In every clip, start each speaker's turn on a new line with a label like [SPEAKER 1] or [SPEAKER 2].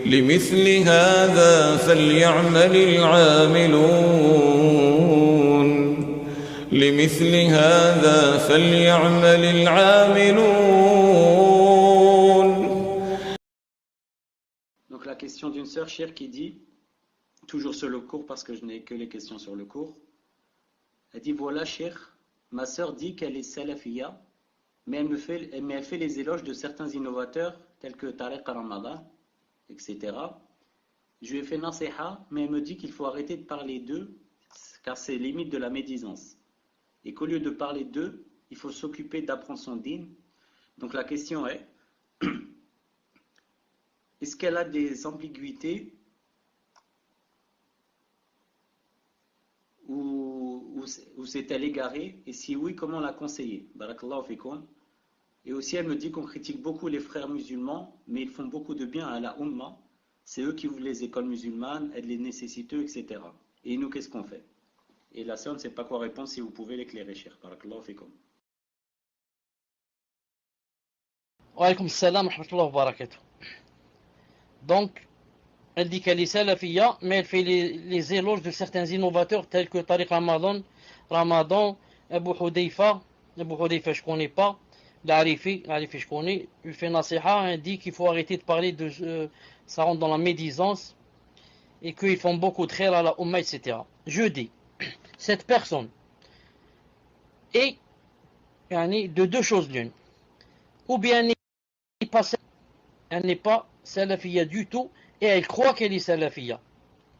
[SPEAKER 1] لمثل هذا فليعمل العاملون لمثل هذا فليعمل العاملون.
[SPEAKER 2] Donc la question d'une sœur chère qui dit, toujours sur le cours parce que je n'ai que les questions sur le cours, elle dit voilà cher, ma sœur dit qu'elle est salafia, mais elle fait les éloges de certains innovateurs tels que Tariq Ramadan, etc. Je lui ai fait nasiha, mais elle me dit qu'il faut arrêter de parler d'eux car c'est limite de la médisance. Et qu'au lieu de parler d'eux, il faut s'occuper d'apprendre son din. Donc la question est, est-ce qu'elle a des ambiguïtés ou s'est-elle égarée? Et si oui, comment la conseiller? Barakallahu fikum. Et aussi, elle me dit qu'on critique beaucoup les frères musulmans, mais ils font beaucoup de bien à la Ummah. C'est eux qui ouvrent les écoles musulmanes, aident les nécessiteux, etc. Et nous, qu'est-ce qu'on fait? Et la sœur ne sait pas quoi répondre, si vous pouvez l'éclairer, cher. Barakallahu fikum.
[SPEAKER 3] Wa alaykoum salam wa rahmatullahi wa barakatuh. Donc, elle dit qu'elle est salafia, mais elle fait les éloges de certains innovateurs tels que Tariq Ramadan, Abu Hudayfa je connais pas, l'Arifi je connais, il fait nasiha, elle dit qu'il faut arrêter de parler de ça rentre dans la médisance et qu'ils font beaucoup de khair à la Ummah, etc. Je dis, cette personne est de deux choses l'une, ou bien elle n'est pas salafia du tout, et elle croit qu'elle est salafia.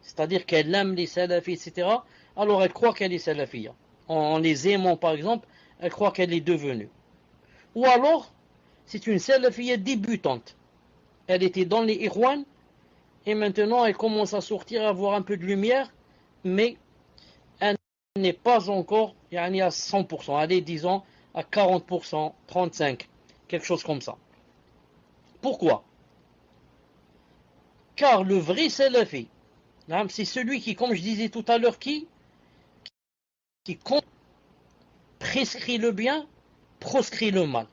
[SPEAKER 3] C'est-à-dire qu'elle aime les salafis, etc. Alors elle croit qu'elle est salafia. En les aimant, par exemple, elle croit qu'elle est devenue. Ou alors, c'est une salafia débutante. Elle était dans les Ikhwan, et maintenant elle commence à sortir, à avoir un peu de lumière, mais elle n'est pas encore à 100%. Elle est, disons, à 40%, 35%, quelque chose comme ça. Pourquoi? Car le vrai salafi, c'est celui qui, comme je disais tout à l'heure, qui prescrit le bien, proscrit le mal.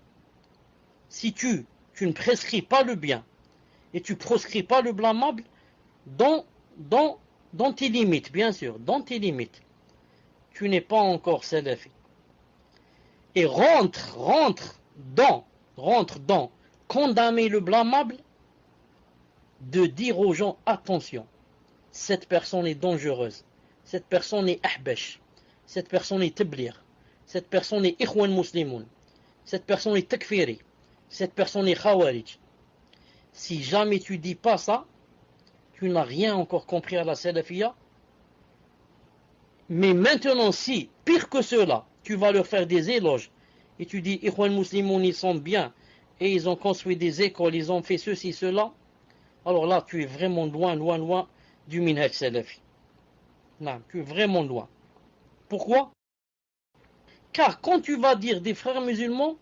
[SPEAKER 3] Si tu ne prescris pas le bien et tu proscris pas le blâmable, dans tes limites, bien sûr, dans tes limites, tu n'es pas encore salafi. Et rentre dans condamner le blâmable, de dire aux gens, attention, cette personne est dangereuse, cette personne est ahbash, cette personne est tablir, cette personne est ikhwan muslimoun, cette personne est takfiri, cette personne est khawarij. Si jamais tu dis pas ça, tu n'as rien encore compris à la salafia. Mais maintenant, si, pire que cela, tu vas leur faire des éloges, et tu dis, ikhwan muslimoun, ils sont bien, et ils ont construit des écoles, ils ont fait ceci, cela, alors là, tu es vraiment loin du minhaj salafi. Non, tu es vraiment loin. Pourquoi? Car quand tu vas dire des frères musulmans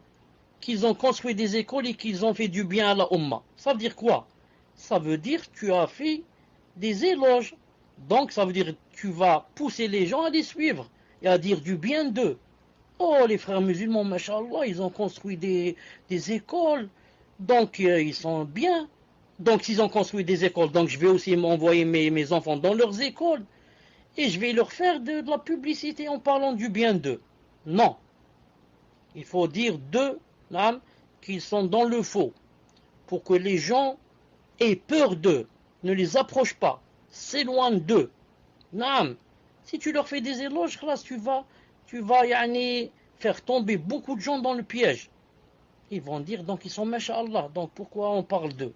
[SPEAKER 3] qu'ils ont construit des écoles et qu'ils ont fait du bien à la Ummah, ça veut dire quoi? Ça veut dire que tu as fait des éloges. Donc ça veut dire que tu vas pousser les gens à les suivre et à dire du bien d'eux. Oh, les frères musulmans, mashallah, ils ont construit des écoles, donc ils sont bien. Donc s'ils ont construit des écoles, donc je vais aussi m'envoyer mes enfants dans leurs écoles et je vais leur faire de la publicité en parlant du bien d'eux. Non. Il faut dire d'eux qu'ils sont dans le faux pour que les gens aient peur d'eux, ne les approchent pas, s'éloignent d'eux. Si tu leur fais des éloges, tu vas faire tomber beaucoup de gens dans le piège. Ils vont dire donc ils sont masha'Allah, donc pourquoi on parle d'eux?